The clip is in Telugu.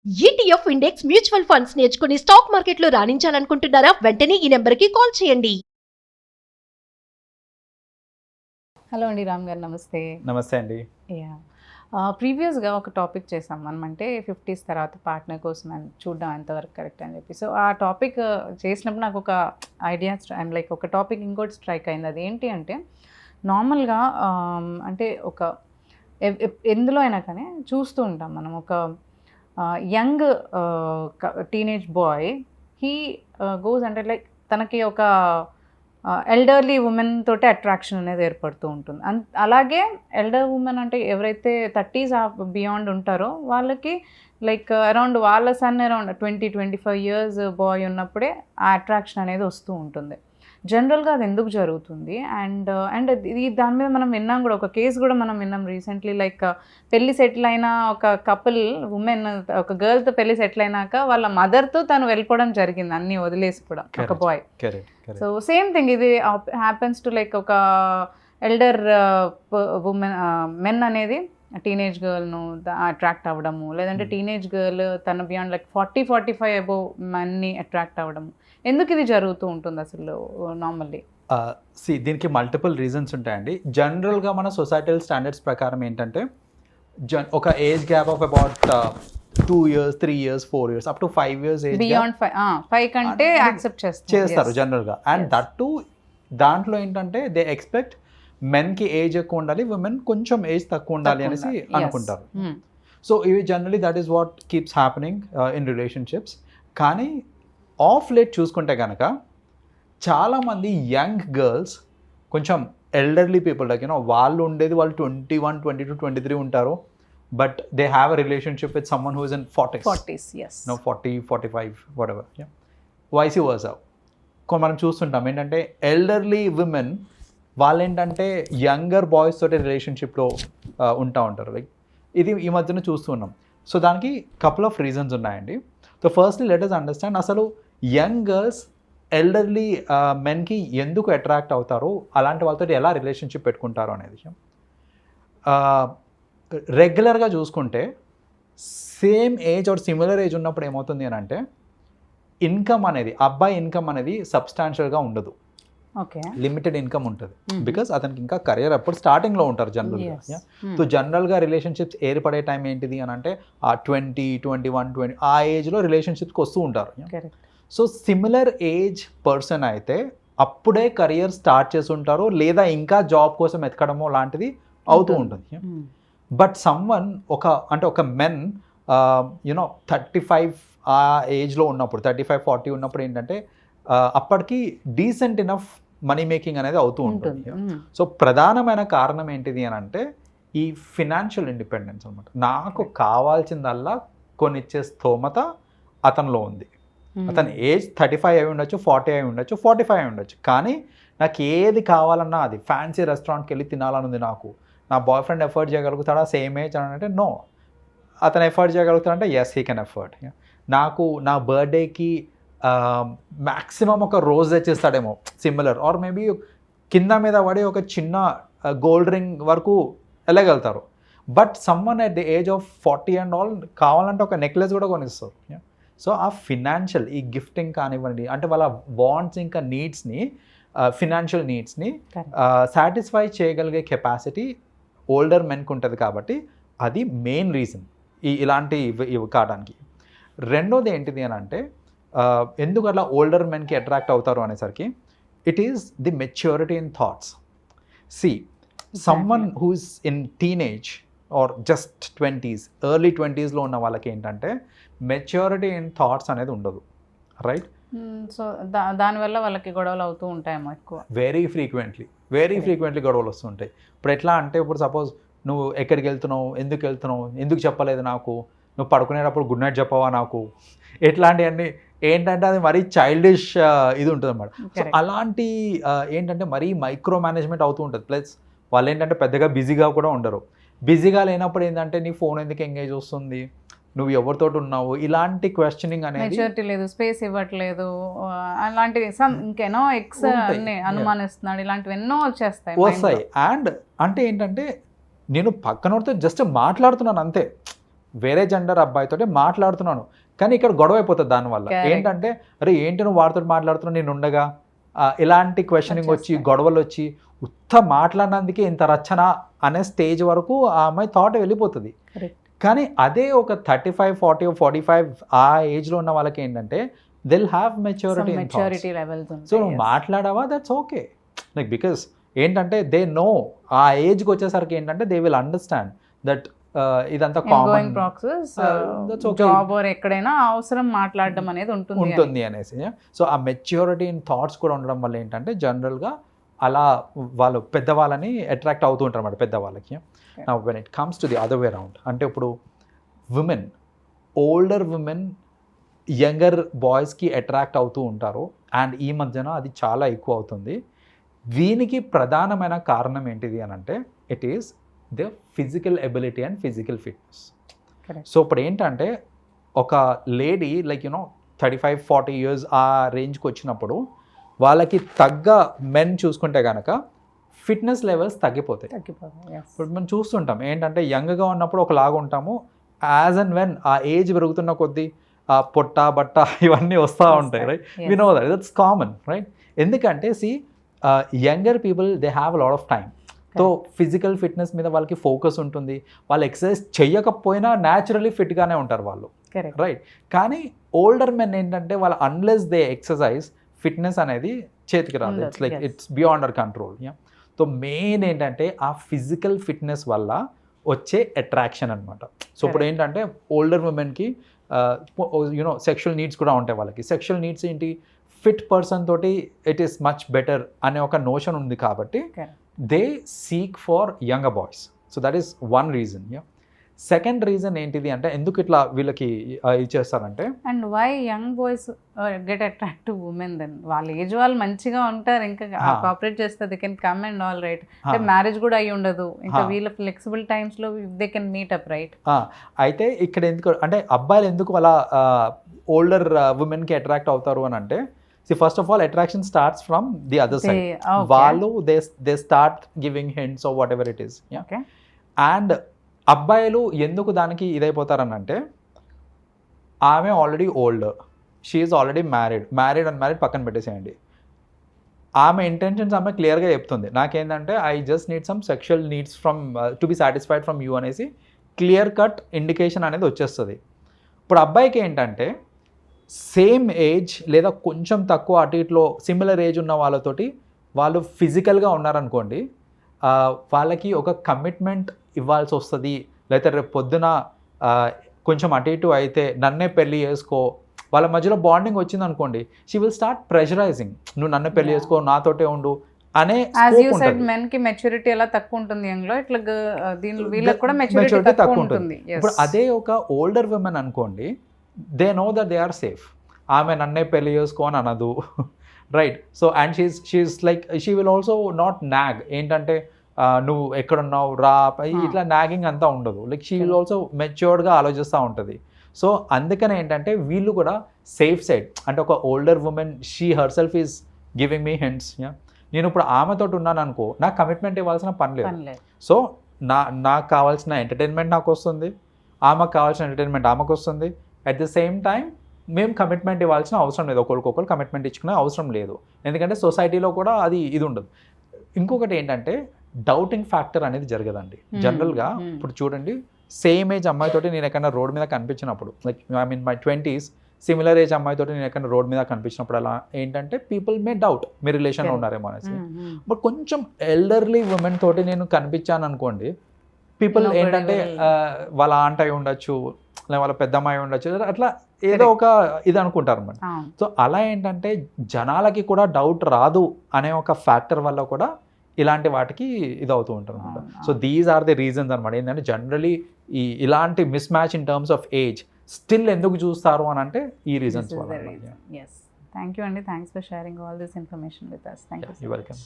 ఈటీఎఫ్ ఇండెక్స్ మ్యూచువల్ ఫండ్స్ నేర్చుకుని స్టాక్ మార్కెట్లో రాణించాలనుకుంటున్నారా? వెంటనే ఈ నెంబర్కి కాల్ చేయండి. హలో అండి, రామ్ గారు నమస్తే. నమస్తే అండి. యా ప్రీవియస్గా ఒక టాపిక్ చేసాం మనం, అంటే 50s తర్వాత పార్ట్నర్ కోసం అని చూడడం ఎంతవరకు కరెక్ట్ అని చెప్పి. సో ఆ టాపిక్ చేసినప్పుడు నాకు ఒక ఐడియా ఐమ్ లైక్ ఒక టాపిక్ ఇంకోటి స్ట్రైక్ అయింది. అది ఏంటి అంటే నార్మల్గా అంటే ఒక ఎందులో అయినా కానీ చూస్తూ ఉంటాం మనం, ఒక young teenage bye he goes అంటే లైక్ తనకి ఒక ఎల్డర్లీ ఉమెన్ తోటి అట్రాక్షన్ అనేది ఏర్పడుతూ ఉంటుంది. అలాగే ఎల్డర్ ఉమెన్ అంటే ఎవరైతే 30s బియాండ్ ఉంటారో వాళ్ళకి లైక్ అరౌండ్ వాళ్ళ సన్ అరౌండ్ 20-25 years బాయ్ ఉన్నప్పుడే ఆ అట్రాక్షన్ అనేది వస్తూ ఉంటుంది. జనరల్గా అది ఎందుకు జరుగుతుంది? అండ్ దాని మీద మనం విన్నాం కూడా, ఒక కేసు కూడా మనం విన్నాం రీసెంట్లీ. లైక్ పెళ్లి సెటిల్ అయిన ఒక కపుల్ ఉమెన్, ఒక గర్ల్తో పెళ్లి సెటిల్ అయినాక వాళ్ళ మదర్తో తను వెళ్ళిపోవడం జరిగింది, అన్నీ వదిలేసి కూడా, ఒక బాయ్. సో సేమ్ థింగ్ ఇది హ్యాపెన్స్ టు లైక్ ఒక ఎల్డర్ ఉమెన్ మెన్ అనేది టీనేజ్ గర్ల్ను అట్రాక్ట్ అవ్వడము, లేదంటే టీనేజ్ గర్ల్ తన బియాండ్ లైక్ 40-45 అబోవ్ మెన్ని అట్రాక్ట్ అవ్వడము. ఎందుకు ఇది జరుగుతూ ఉంటుంది అసలు నార్మల్లీ? దీనికి మల్టిపుల్ రీజన్స్ ఉంటాయండి. జనరల్గా మన సొసైటల్ స్టాండర్డ్స్ ప్రకారం ఏంటంటే ఒక age gap of about 2 years, 3 years, 4 years, up to 5 years age beyond 5 కంటే యాక్సెప్ట్ చేస్తారు జనరల్గా. అండ్ దట్ టు దాంట్లో ఏంటంటే దే ఎక్స్పెక్ట్ మెన్కి ఏజ్ ఎక్కువ ఉండాలి, విమెన్ కొంచెం ఏజ్ తక్కువ ఉండాలి అనేసి అనుకుంటారు. సో ఇవి generally that is what keeps happening in relationships. కానీ ఆఫ్ లేట్ చూసుకుంటే కనుక చాలామంది యంగ్ గర్ల్స్ కొంచెం ఎల్డర్లీ పీపుల్ లైక్ వాళ్ళు ఉండేది వాళ్ళు 21, 22, 23 ఉంటారు, but they have a relationship with someone who is in 40s, yes, 40, 45 whatever, vice versa. మనం చూస్తుంటాం ఏంటంటే ఎల్డర్లీ విమెన్ వాళ్ళు ఏంటంటే యంగర్ బాయ్స్ తోటి రిలేషన్షిప్లో ఉంటా ఉంటారు. లైక్ ఇది ఈ మధ్యన చూస్తున్నాం. సో దానికి కపుల్ ఆఫ్ రీజన్స్ ఉన్నాయండి. So firstly let us understand అసలు యంగ్ గర్ల్స్ ఎల్డర్లీ మెన్కి ఎందుకు అట్రాక్ట్ అవుతారు, అలాంటి వాళ్ళతో ఎలా రిలేషన్షిప్ పెట్టుకుంటారు అనే విషయం. రెగ్యులర్గా చూసుకుంటే same age or similar age ఉన్నప్పుడు ఏమవుతుంది అని అంటే ఇన్కమ్ అనేది, అబ్బాయి ఇన్కమ్ అనేది సబ్స్టాన్షియల్గా ఉండదు, లిమిటెడ్ ఇన్కమ్ ఉంటుంది. బికాస్ అతనికి ఇంకా కెరియర్ అప్పుడు స్టార్టింగ్లో ఉంటారు జనరల్గా. సో జనరల్గా రిలేషన్షిప్స్ ఏర్పడే టైం ఏంటిది అని అంటే ఆ 20, 21, 20 ఆ ఏజ్లో రిలేషన్షిప్స్కి వస్తూ ఉంటారు. సో సిమిలర్ ఏజ్ పర్సన్ అయితే అప్పుడే కెరియర్ స్టార్ట్ చేసి ఉంటారు, లేదా ఇంకా జాబ్ కోసం ఎతకడమో లాంటిది అవుతూ ఉంటుంది. బట్ సమ్వన్ ఒక మెన్ 35 ఆ ఏజ్లో ఉన్నప్పుడు, 35-40 ఉన్నప్పుడు ఏంటంటే అప్పటికి డీసెంట్ ఇనఫ్ మనీ మేకింగ్ అనేది అవుతూ ఉంటుంది. సో ప్రధానమైన కారణం ఏంటిది అని అంటే ఈ ఫినాన్షియల్ ఇండిపెండెన్స్ అనమాట. నాకు కావాల్సిందల్లా కొనిచ్చే స్తోమత అతనిలో ఉంది. అతని ఏజ్ 35 అయి ఉండొచ్చు, 40 అయి ఉండొచ్చు, 45 అయి ఉండొచ్చు, కానీ నాకు ఏది కావాలన్నా అది ఫ్యాన్సీ రెస్టారెంట్కి వెళ్ళి తినాలని ఉంది నాకు. నా బాయ్ ఫ్రెండ్ ఎఫర్ట్ చేయగలుగుతాడా సేమ్ ఏజ్ అని అంటే నో. అతను ఎఫర్ట్ చేయగలుగుతాడంటే ఎస్ హీ కెన్ ఎఫర్ట్. నాకు నా బర్త్డేకి మ్యాక్సిమం ఒక రోజ్ తెచ్చిస్తాడేమో సిమిలర్, ఆర్ మేబీ కింద మీద పడి ఒక చిన్న గోల్డ్ రింగ్ వరకు వెళ్ళగలుగుతారు. But someone at the age of 40 and all కావాలంటే ఒక నెక్లెస్ కూడా కొనిస్తారు. సో ఆ ఫినాన్షియల్ ఈ గిఫ్టింగ్ కానివ్వండి, అంటే వాళ్ళ వాంట్స్ ఇంకా నీడ్స్ని, ఫినాన్షియల్ నీడ్స్ని సాటిస్ఫై చేయగలిగే కెపాసిటీ ఓల్డర్ మెన్కి ఉంటుంది. కాబట్టి అది మెయిన్ రీజన్ ఇలాంటి ఇవి కావడానికి. రెండోది ఏంటిది అని అంటే ఎందుకు అట్లా ఓల్డర్ మెన్కి అట్రాక్ట్ అవుతారు అనేసరికి it is the maturity in thoughts. See someone who is in teenage or just 20s, early 20sలో ఉన్న వాళ్ళకి ఏంటంటే మెచ్యూరిటీ ఇన్ థాట్స్ అనేది ఉండదు, రైట్? సో దానివల్ల వాళ్ళకి గొడవలు అవుతూ ఉంటాయేమో ఎక్కువ. వెరీ ఫ్రీక్వెంట్లీ గొడవలు వస్తుంటాయి. ఇప్పుడు ఎట్లా అంటే ఇప్పుడు సపోజ్ నువ్వు ఎక్కడికి వెళ్తున్నావు, ఎందుకు చెప్పలేదు నాకు, నువ్వు పడుకునేటప్పుడు గుడ్ నైట్ చెప్పవా నాకు, ఇట్లాంటివన్నీ ఏంటంటే అది మరీ చైల్డిష్ ఇది ఉంటుంది అన్నమాట. సో అలాంటి ఏంటంటే మరీ మైక్రో మేనేజ్మెంట్ అవుతూ ఉంటుంది. ప్లస్ వాళ్ళు ఏంటంటే పెద్దగా బిజీగా కూడా ఉండరు. బిజీగా లేనప్పుడు ఏంటంటే నీ ఫోన్ ఎందుకు ఎంగేజ్ వస్తుంది, నువ్వు ఎవరితో ఉన్నావు, ఇలాంటి క్వశ్చనింగ్ అనేది, మెచ్యూరిటీ లేదు, స్పేస్ ఇవ్వట్లేదు, అలాంటివి ఇంకెన్నో అనుమానిస్తున్నాడు, ఇలాంటివి ఎన్నో వస్తాయి. అండ్ అంటే ఏంటంటే నేను పక్కనతో జస్ట్ మాట్లాడుతున్నాను అంతే, వేరే జెండర్ అబ్బాయితోటి మాట్లాడుతున్నాను, కానీ ఇక్కడ గొడవ అయిపోతుంది దానివల్ల. Correct. ఏంటంటే అరే ఏంటి నువ్వు వాడితో మాట్లాడుతున్నావు నేను ఉండగా, ఇలాంటి క్వశ్చనింగ్ వచ్చి గొడవలు వచ్చి ఉత్త మాట్లాడినందుకే ఇంత రచన అనే స్టేజ్ వరకు ఆ అమ్మాయి థాట్ వెళ్ళిపోతుంది. Correct. కానీ అదే ఒక 35, 40, 45 ఆ ఏజ్లో ఉన్న వాళ్ళకి ఏంటంటే Dil have maturity maturity levels so నువ్వు మాట్లాడావా దట్స్ ఓకే, లైక్ బికాస్ ఏంటంటే దే నో ఆ ఏజ్కి వచ్చేసరికి ఏంటంటే దే విల్ అండర్స్టాండ్ దట్ ఇదంతా common process that's okay. Job or ఎక్కడైనా అవసరం మాట్లాడడం అనేది ఉంటుంది అనేసి. సో ఆ మెచ్యూరిటీ ఇన్ థాట్స్ కూడా ఉండడం వల్ల ఏంటంటే జనరల్గా అలా వాళ్ళు పెద్దవాళ్ళని అట్రాక్ట్ అవుతూ ఉంటారు అన్నమాట పెద్దవాళ్ళకి. నా when it comes to the other way round, అంటే ఇప్పుడు విమెన్, ఓల్డర్ విమెన్ యంగర్ బాయ్స్కి అట్రాక్ట్ అవుతూ ఉంటారు, అండ్ ఈ మధ్యన అది చాలా ఎక్కువ అవుతుంది. దీనికి ప్రధానమైన కారణం ఏంటిది అని అంటే it is the physical ability and physical fitness. So ఇప్పుడు ఏంటంటే ఒక లేడీ లైక్ 35-40 years ఆ రేంజ్కి వచ్చినప్పుడు వాళ్ళకి తగ్గ మెన్ చూసుకుంటే కనుక ఫిట్నెస్ లెవెల్స్ తగ్గిపోతాయి. ఇప్పుడు మనం చూస్తుంటాం ఏంటంటే యంగ్గా ఉన్నప్పుడు ఒకలాగా ఉంటాము, యాజ్ అండ్ వెన్ ఆ ఏజ్ పెరుగుతున్న కొద్దీ ఆ పొట్ట బట్ట ఇవన్నీ వస్తూ ఉంటాయి, right? We know that that's common, right? ఎందుకంటే younger people they have lot of time. So physical fitness మీద వాళ్ళకి ఫోకస్ ఉంటుంది, వాళ్ళు ఎక్సర్సైజ్ చేయకపోయినా న్యాచురలీ ఫిట్గానే ఉంటారు వాళ్ళు, రైట్? కానీ ఓల్డర్ మెన్ ఏంటంటే వాళ్ళు అన్లెస్ దే ఎక్సర్సైజ్ ఫిట్నెస్ అనేది చేతికి రాదు, it's like it's beyond our control. So main ఏంటంటే ఆ ఫిజికల్ ఫిట్నెస్ వల్ల వచ్చే అట్రాక్షన్ అనమాట. సో ఇప్పుడు ఏంటంటే ఓల్డర్ ఉమెన్కి సెక్షువల్ నీడ్స్ కూడా ఉంటాయి వాళ్ళకి. సెక్షువల్ నీడ్స్ ఏంటి, ఫిట్ పర్సన్ తోటి ఇట్ ఈస్ మచ్ బెటర్ అనే ఒక నోషన్ ఉంది కాబట్టి they seek for younger boys. So that is one reason. Second reason ఏంటిది అంటే ఎందుకు ఇట్లా వీళ్ళకి ఇచ్చేస్తారంటే, and why young boys get attract to women then? వాళ్ళ ఏజ్ వాళ్ళు మంచిగా ఉంటారు, ఇంకా కోఆపరేట్ చేస్తారు, they can come and all right, అంటే మ్యారేజ్ కూడా అయ్యి ఉండదు, ఇంకా వీళ్ళ ఫ్లెక్సిబుల్ టైమ్స్ లో they can meet up, right? అయితే ఇక్కడ ఎందుకు అంటే అబ్బాయిలు ఎందుకు అలా ఓల్డర్ ఉమెన్కి అట్రాక్ట్ అవుతారు అని అంటే, first of all attraction starts from the other side. వాళ్ళు they start giving hints of whatever it is. And అబ్బాయిలు ఎందుకు దానికి ఇదైపోతారని అంటే, ఆమె already old, she is already married పక్కన పెట్టేసేయండి, ఆమె ఇంటెన్షన్స్ ఆమె క్లియర్గా చెప్తుంది, నాకేంటంటే I just need some sexual needs from to be satisfied from you అనేసి క్లియర్ కట్ ఇండికేషన్ అనేది వచ్చేస్తుంది. ఇప్పుడు అబ్బాయికి ఏంటంటే సేమ్ ఏజ్ లేదా కొంచెం తక్కువ అటు ఇట్లో సిమిలర్ ఏజ్ ఉన్న వాళ్ళతోటి వాళ్ళు ఫిజికల్గా ఉన్నారనుకోండి, వాళ్ళకి ఒక కమిట్మెంట్ ఇవ్వాల్సి వస్తుంది, లేకపోతే రేపు పొద్దున కొంచెం అటు ఇటు అయితే నన్నే పెళ్ళి చేసుకో, వాళ్ళ మధ్యలో బాండింగ్ వచ్చింది అనుకోండి, షీ విల్ స్టార్ట్ ప్రెషరైజింగ్, నువ్వు నన్ను పెళ్లి చేసుకో, నాతోటే ఉండు అనే. మెన్ కి మెచ్యూరిటీ ఎలా తక్కువ ఉంటుంది యంగ్ లో, ఇట్లా వీళ్ళకి కూడా మెచ్యూరిటీ తక్కువ ఉంటుంది. ఇప్పుడు అదే ఒక ఓల్డర్ విమెన్ అనుకోండి, they know that they are safe, ఆమె నన్నే పెళ్లి చేసుకో అని అనదు, right? So and she is like she will also not nag, ఏంటంటే నువ్వు ఎక్కడున్నావు రా ఇట్లా నాగింగ్ అంతా ఉండదు, లైక్ షీ విల్ ఆల్సో మెచ్యూర్డ్గా ఆలోచిస్తూ ఉంటుంది. సో అందుకనే ఏంటంటే వీళ్ళు కూడా సేఫ్ సైడ్, అంటే ఒక older women she her self is giving me hints. నేను ఇప్పుడు ఆమెతో ఉన్నాను అనుకో, నాకు కమిట్మెంట్ ఇవ్వాల్సిన పని లేదు. సో నాకు కావాల్సిన ఎంటర్టైన్మెంట్ నాకు వస్తుంది, ఆమెకు కావాల్సిన ఎంటర్టైన్మెంట్ ఆమెకు వస్తుంది. అట్ ద సేమ్ టైం మేము కమిట్మెంట్ ఇవ్వాల్సిన అవసరం లేదు, ఒకరికొకరు కమిట్మెంట్ ఇచ్చుకునే అవసరం లేదు, ఎందుకంటే సొసైటీలో కూడా అది ఇది ఉండదు. ఇంకొకటి ఏంటంటే డౌటింగ్ ఫ్యాక్టర్ అనేది జరగదండి జనరల్గా. ఇప్పుడు చూడండి, సేమ్ ఏజ్ అమ్మాయితోటి నేను ఎక్కడైనా రోడ్ మీద కనిపించినప్పుడు, like I mean my 20s, similar age అమ్మాయితోటి నేను ఎక్కడైనా రోడ్ మీద కనిపించినప్పుడు అలా ఏంటంటే పీపుల్ మే డౌట్ మీ రిలేషన్లో ఉన్నారేమో అనేసి. బట్ కొంచెం ఎల్డర్లీ ఉమెన్ తోటి నేను కనిపించాను అనుకోండి, పీపుల్ ఏంటంటే వాళ్ళ ఆంట్ అయి ఉండొచ్చు, లేదా వాళ్ళ పెద్దమ్మాయి ఉండొచ్చు, అట్లా ఏదో ఒక ఇది అనుకుంటారు అన్నమాట. సో అలా ఏంటంటే జనాలకి కూడా డౌట్ రాదు అనే ఒక ఫ్యాక్టర్ వల్ల కూడా ఇలాంటి వాటికి ఇది అవుతూ ఉంటారు అనమాట. So these are the reasons అనమాట. ఏంటంటే జనరలీ ఇలాంటి mismatch in terms of age still ఎందుకు చూస్తారు అని అంటే ఈ రీజన్స్ వల్ల. థ్యాంక్ యూ అండి, thanks for sharing all this information with us. Thank you. You're welcome.